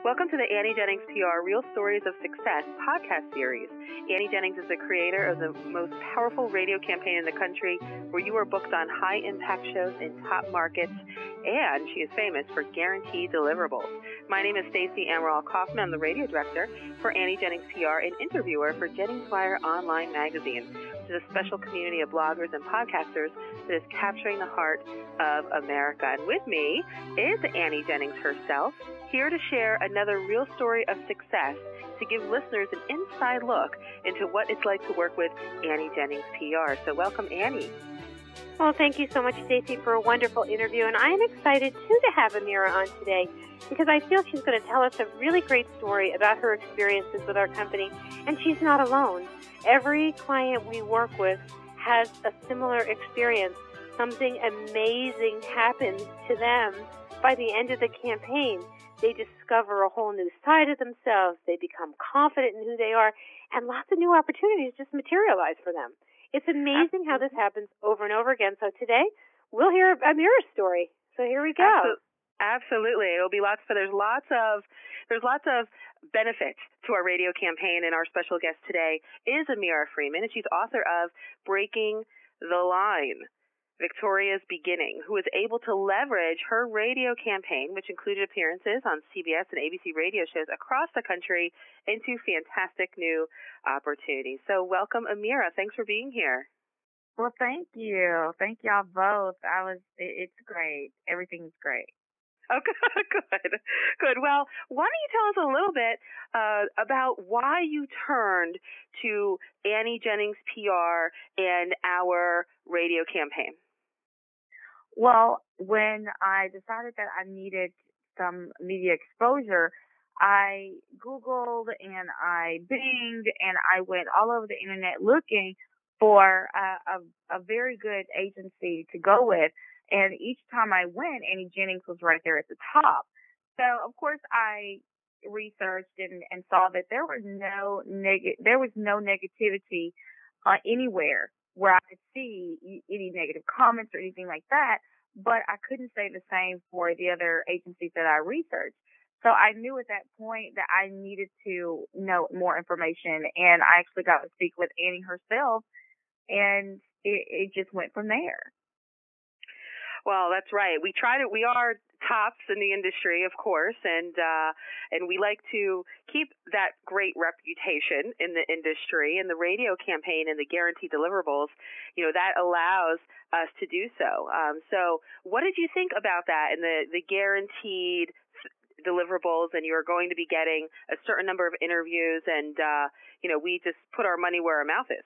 Welcome to the Annie Jennings PR Real Stories of Success podcast series. Annie Jennings is the creator of the most powerful radio campaign in the country, where you are booked on high-impact shows in top markets, and she is famous for guaranteed deliverables. My name is Stacey Amaral Kaufman. I'm the radio director for Annie Jennings PR and interviewer for Jennings Wire Online Magazine, which is a special community of bloggers and podcasters that is capturing the heart of America. And with me is Annie Jennings herself, here to share another real story of success, to give listeners an inside look into what it's like to work with Annie Jennings PR. So welcome, Annie. Well, thank you so much, Stacey, for a wonderful interview. And I am excited, too, to have Amira on today, because I feel she's going to tell us a really great story about her experiences with our company. And she's not alone. Every client we work with has a similar experience. Something amazing happens to them by the end of the campaign. They discover a whole new side of themselves. They become confident in who they are, and lots of new opportunities just materialize for them. It's amazing how this happens over and over again. So today, we'll hear Amira's story. So here we go. Absolutely. It'll be there's lots of benefits to our radio campaign, and our special guest today is Amira Frieman, and she's author of Breaking the Line, Victoria's Beginning, who was able to leverage her radio campaign, which included appearances on CBS and ABC radio shows across the country, into fantastic new opportunities. So welcome, Amira. Thanks for being here. Well, thank you. Thank y'all both. It's great. Everything's great. Oh, good. Well, why don't you tell us a little bit about why you turned to Annie Jennings PR and our radio campaign? Well, when I decided that I needed some media exposure, I Googled and I Binged and I went all over the internet looking for a very good agency to go with. And each time I went, Annie Jennings was right there at the top. So, of course, I researched and saw that there was no negativity anywhere where I could see any negative comments or anything like that. But I couldn't say the same for the other agencies that I researched. So I knew at that point that I needed to know more information. And I actually got to speak with Annie herself, and it just went from there. Well, that's right. We are tops in the industry, of course, and we like to keep that great reputation in the industry, and the radio campaign and the guaranteed deliverables, that allows us to do so. So what did you think about that and the guaranteed deliverables, and you're going to be getting a certain number of interviews, and we just put our money where our mouth is?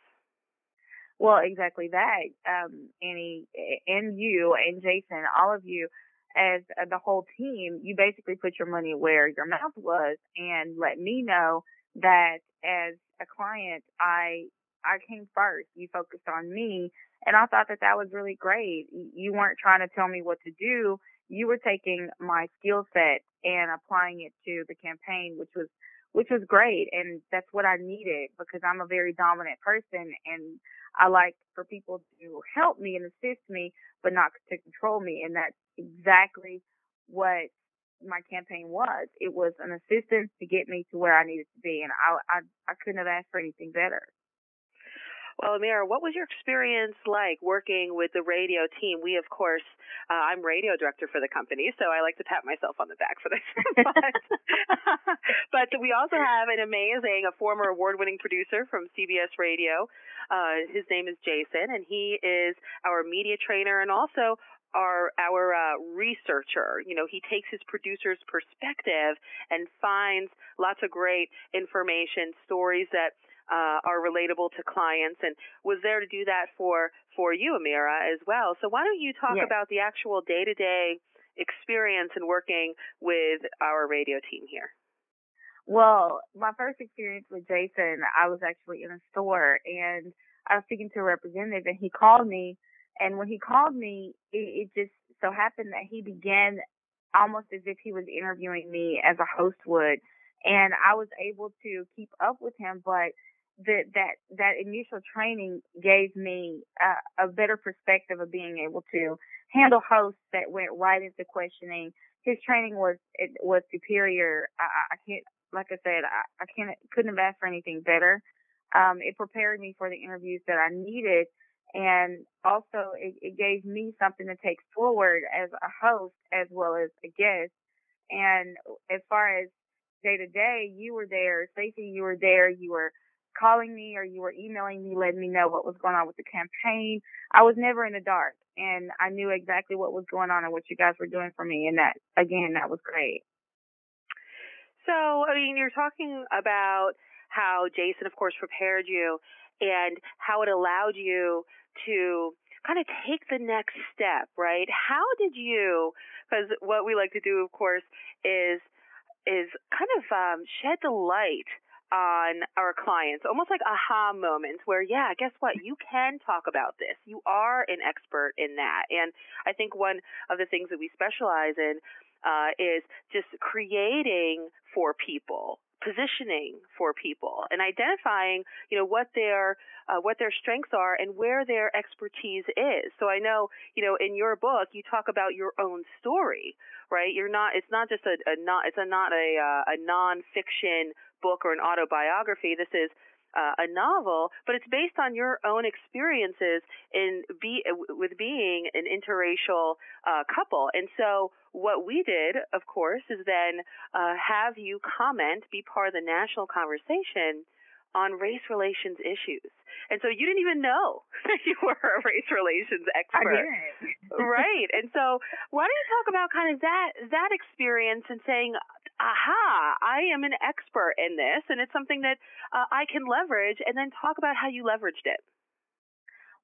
Well, exactly that, Annie, and you and Jason, all of you, as the whole team, you basically put your money where your mouth was and let me know that as a client, I came first. You focused on me, and I thought that was really great. You weren't trying to tell me what to do. You were taking my skill set and applying it to the campaign, which was great, and that's what I needed, because I'm a very dominant person, and I like for people to help me and assist me, but not to control me, and that's exactly what my campaign was. It was an assistance to get me to where I needed to be, and I couldn't have asked for anything better. Well, Amira, what was your experience like working with the radio team? We, of course, I'm radio director for the company, so I like to pat myself on the back for this. But we also have a former award-winning producer from CBS Radio. His name is Jason, and he is our media trainer and also our researcher. He takes his producer's perspective and finds lots of great information, stories that are relatable to clients, and was there to do that for you, Amira, as well. So why don't you talk about the actual day-to-day experience in working with our radio team here? Well, my first experience with Jason, I was actually in a store, and I was speaking to a representative, and he called me. And when he called me, it just so happened that he began almost as if he was interviewing me as a host would. And I was able to keep up with him, but that initial training gave me a better perspective of being able to handle hosts that went right into questioning, his training was superior. I can't, like I said, I couldn't have asked for anything better. It prepared me for the interviews that I needed, and also it gave me something to take forward as a host as well as a guest. And as far as day to day, you were there, Stacey, you were there, you were calling me or you were emailing me, letting me know what was going on with the campaign. I was never in the dark, and I knew exactly what was going on and what you guys were doing for me. And that, again, that was great. So, I mean, you're talking about how Jason, of course, prepared you and how it allowed you to kind of take the next step, right? How did you, because what we like to do, of course, is kind of shed the light on our clients, almost like aha moments where, yeah, guess what? You can talk about this. You are an expert in that. And I think one of the things that we specialize in is just creating for people, positioning for people, and identifying, what their strengths are and where their expertise is. So I know, in your book, you talk about your own story, right? It's not just a nonfiction book or an autobiography. This is a novel, but it's based on your own experiences with being an interracial couple. And so what we did, of course, is then have you be part of the national conversation on race relations issues. And so you didn't even know that you were a race relations expert. I didn't. Right. And so why don't you talk about kind of that experience and saying, aha, I am an expert in this, and it's something that I can leverage, and then talk about how you leveraged it.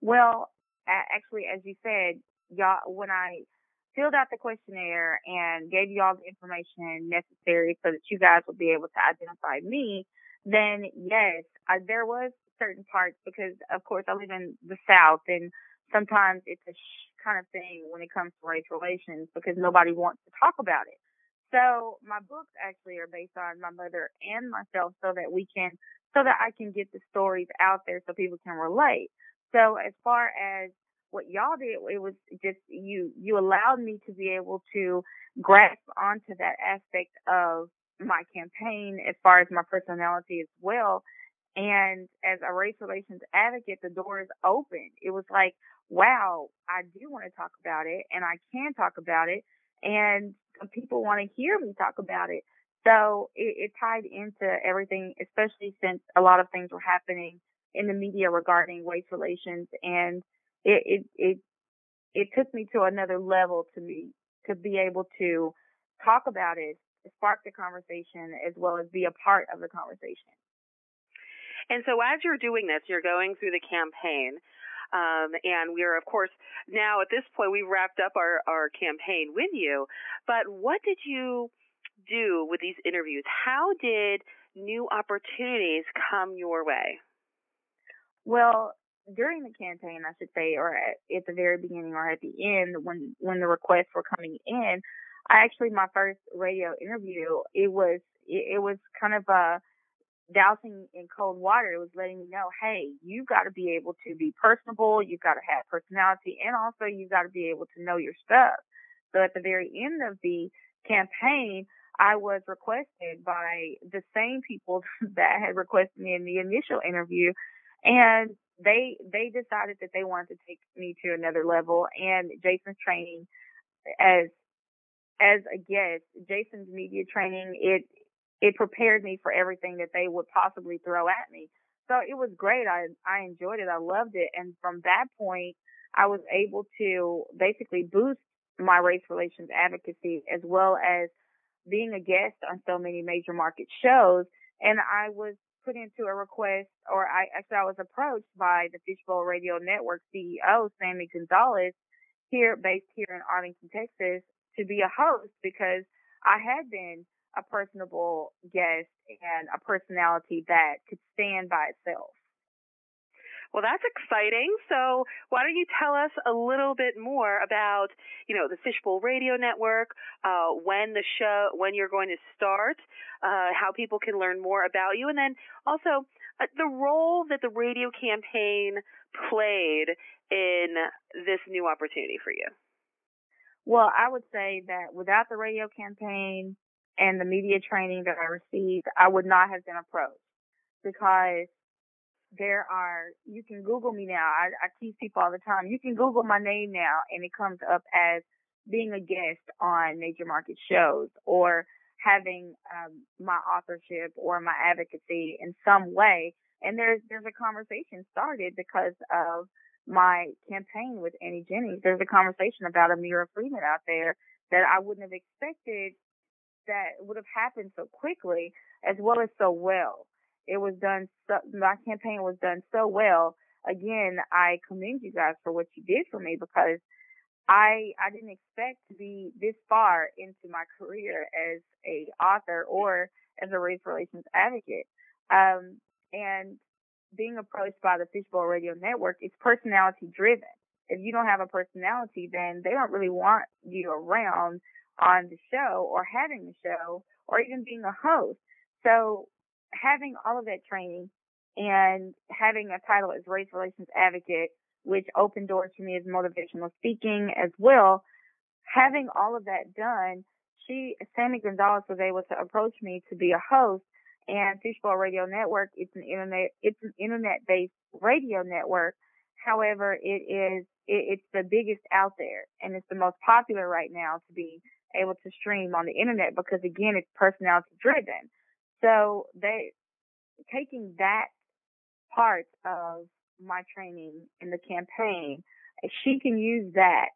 Well, actually, as you said, y'all, when I filled out the questionnaire and gave you all the information necessary so that you guys would be able to identify me, then yes, there was certain parts, because of course I live in the South, and sometimes it's a kind of thing when it comes to race relations because nobody wants to talk about it. So my books actually are based on my mother and myself so that I can get the stories out there so people can relate. So as far as what y'all did, it was just you allowed me to be able to grasp onto that aspect of my campaign as far as my personality as well. And as a race relations advocate, the door is open. It was like, wow, I do want to talk about it, and I can talk about it, and people want to hear me talk about it. So it tied into everything, especially since a lot of things were happening in the media regarding race relations, and it took me to another level to be able to talk about it, spark the conversation, as well as be a part of the conversation. And so as you're doing this, you're going through the campaign, and we're, of course, now at this point, we've wrapped up our campaign with you. But what did you do with these interviews? How did new opportunities come your way? Well, during the campaign, I should say, or at the very beginning or at the end, when the requests were coming in, my first radio interview, it was kind of a dousing in cold water. It was letting me know, hey, you've got to be able to be personable, you've got to have personality, and also you've got to be able to know your stuff. So at the very end of the campaign, I was requested by the same people that had requested me in the initial interview, and they decided that they wanted to take me to another level. And Jason's training as a guest, Jason's media training, it prepared me for everything that they would possibly throw at me. So it was great. I enjoyed it. I loved it. And from that point, I was able to basically boost my race relations advocacy, as well as being a guest on so many major market shows. And I was put into a request, or I was approached by the Fishbowl Radio Network CEO, Sammy Gonzalez, based here in Arlington, Texas, to be a host, because I had been a personable guest and a personality that could stand by itself. Well, that's exciting. So why don't you tell us a little bit more about, the Fishbowl Radio Network, when you're going to start, how people can learn more about you, and then also the role that the radio campaign played in this new opportunity for you. Well, I would say that without the radio campaign and the media training that I received, I would not have been approached because you can Google me now. I tease people all the time. You can Google my name now and it comes up as being a guest on major market shows or having my authorship or my advocacy in some way. And there's a conversation started because of my campaign with Annie Jennings. There's a conversation about Amira Frieman out there that I wouldn't have expected that would have happened so quickly as well as so well. It was done, my campaign was done so well. Again, I commend you guys for what you did for me because I didn't expect to be this far into my career as a author or as a race relations advocate. And being approached by the Fishbowl Radio Network, it's personality driven. If you don't have a personality, then they don't really want you around on the show or having the show or even being a host. So having all of that training and having a title as race relations advocate, which opened doors for me as motivational speaking as well, having all of that done, Sammy Gonzalez was able to approach me to be a host. And Fishbowl Radio Network, it's an internet-based radio network. However, it's the biggest out there, and it's the most popular right now to be able to stream on the internet because again, it's personality driven. So taking that part of my training in the campaign, she can use that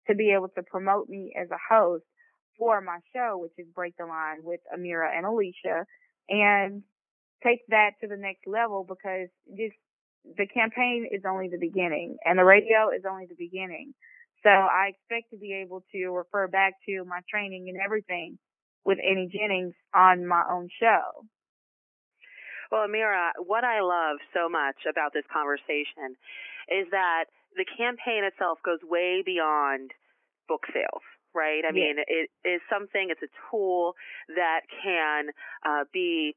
to be able to promote me as a host for my show, which is Break the Line with Amira and Alicia, and take that to the next level because the campaign is only the beginning and the radio is only the beginning. So I expect to be able to refer back to my training and everything with Annie Jennings on my own show. Well, Amira, what I love so much about this conversation is that the campaign itself goes way beyond book sales, right? I mean, it is something, it's a tool that can be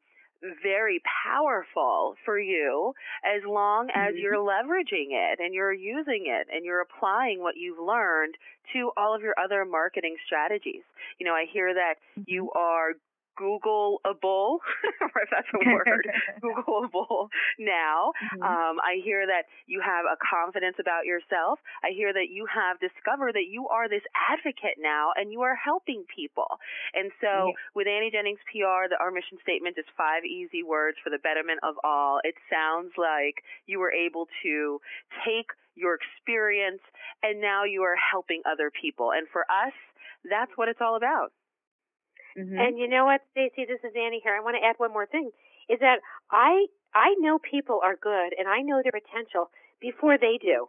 very powerful for you as long as you're leveraging it and you're using it and you're applying what you've learned to all of your other marketing strategies. You know, I hear that you are Googleable, if that's a word, Googleable now. I hear that you have a confidence about yourself. I hear that you have discovered that you are this advocate now and you are helping people. And so with Annie Jennings PR, our mission statement is 5 easy words for the betterment of all. It sounds like you were able to take your experience and now you are helping other people. And for us, that's what it's all about. And you know what, Stacey, this is Annie here. I want to add one more thing, is that I know people are good and I know their potential before they do.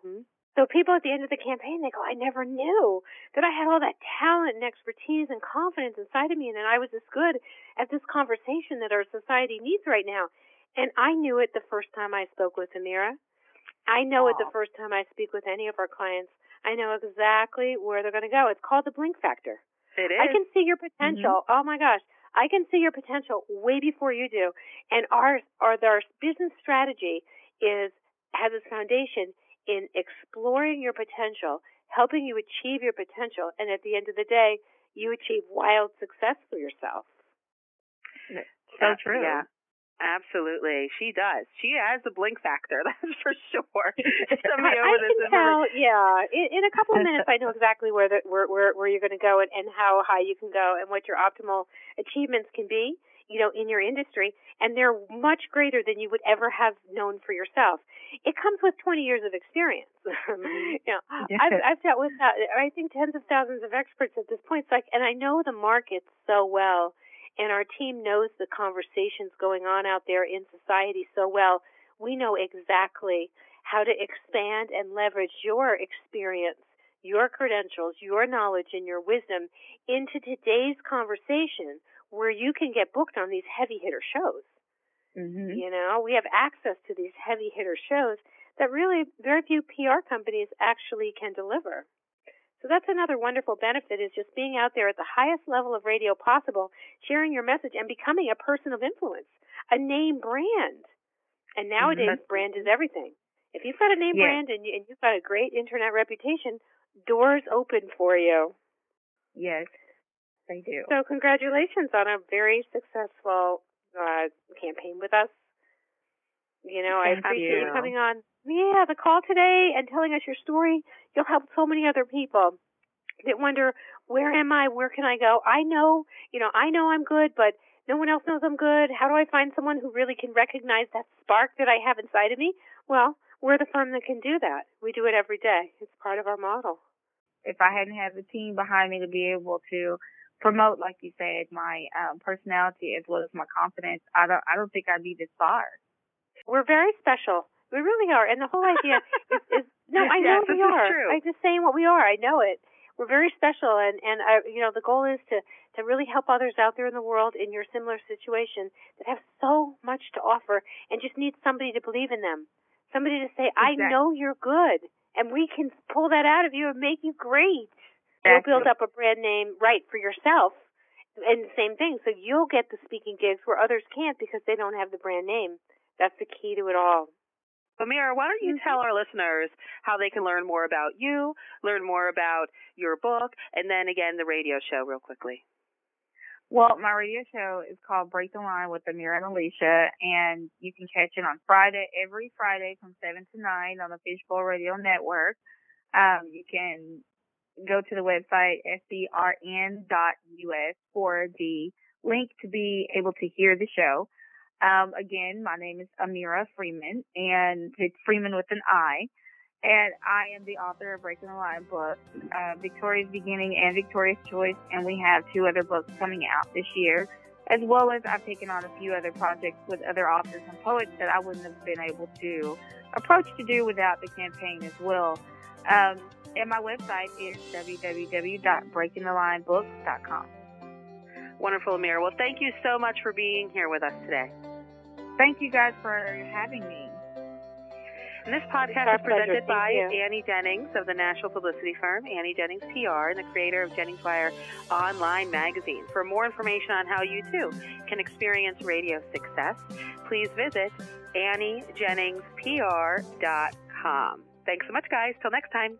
So people at the end of the campaign, they go, I never knew that I had all that talent and expertise and confidence inside of me and that I was this good at this conversation that our society needs right now. And I knew it the first time I spoke with Amira. I know it the first time I speak with any of our clients. I know exactly where they're going to go. It's called the blink factor. It is. I can see your potential. Oh my gosh. I can see your potential way before you do. And our business strategy has its foundation in exploring your potential, helping you achieve your potential, and at the end of the day, you achieve wild success for yourself. So true. Yeah. Absolutely. She does. She has the blink factor, that's for sure. Somebody over this can tell, in a couple of minutes I know exactly where you're going to go and how high you can go and what your optimal achievements can be, you know, in your industry, and they're much greater than you would ever have known for yourself. It comes with 20 years of experience. I've dealt with I think tens of thousands of experts at this point. It's like, and I know the market so well. And our team knows the conversations going on out there in society so well. We know exactly how to expand and leverage your experience, your credentials, your knowledge, and your wisdom into today's conversation where you can get booked on these heavy hitter shows. You know, we have access to these heavy hitter shows that really very few PR companies actually can deliver. So that's another wonderful benefit, is just being out there at the highest level of radio possible, sharing your message and becoming a person of influence, a name brand. And nowadays, brand is everything. If you've got a name brand and you've got a great internet reputation, doors open for you. Yes, they do. So congratulations on a very successful campaign with us. You know, I appreciate you coming on. Yeah, the call today and telling us your story. You'll help so many other people that wonder, where am I? Where can I go? I know I'm good, but no one else knows I'm good. How do I find someone who really can recognize that spark that I have inside of me? Well, we're the firm that can do that. We do it every day. It's part of our model. If I hadn't had the team behind me to be able to promote, like you said, my personality as well as my confidence, I don't think I'd be this far. We're very special. We really are. And the whole idea is no, I know we are. I'm just saying what we are. I know it. We're very special, and the goal is to really help others out there in the world in your similar situation that have so much to offer and just need somebody to believe in them, somebody to say, I know you're good, and we can pull that out of you and make you great. You'll build up a brand name right for yourself, and the same thing. So you'll get the speaking gigs where others can't because they don't have the brand name. That's the key to it all. Amira, why don't you tell our listeners how they can learn more about you, learn more about your book, and then, again, the radio show real quickly. Well, my radio show is called Break the Line with Amira and Alicia, and you can catch it on every Friday from 7 to 9 on the Fishbowl Radio Network. You can go to the website, sbrn.us, for the link to be able to hear the show. Again, my name is Amira Frieman, and it's Frieman with an I, and I am the author of Breaking the Line books, Victoria's Beginning and Victoria's Choice, and we have 2 other books coming out this year, as well as I've taken on a few other projects with other authors and poets that I wouldn't have been able to approach to do without the campaign as well. And my website is www.breakingthelinebooks.com. Wonderful, Amira. Well, thank you so much for being here with us today. Thank you guys for having me. And this podcast is presented by Annie Jennings of the national publicity firm, Annie Jennings PR, and the creator of Jennings PR online magazine. For more information on how you, too, can experience radio success, please visit AnnieJenningsPR.com. Thanks so much, guys. Till next time.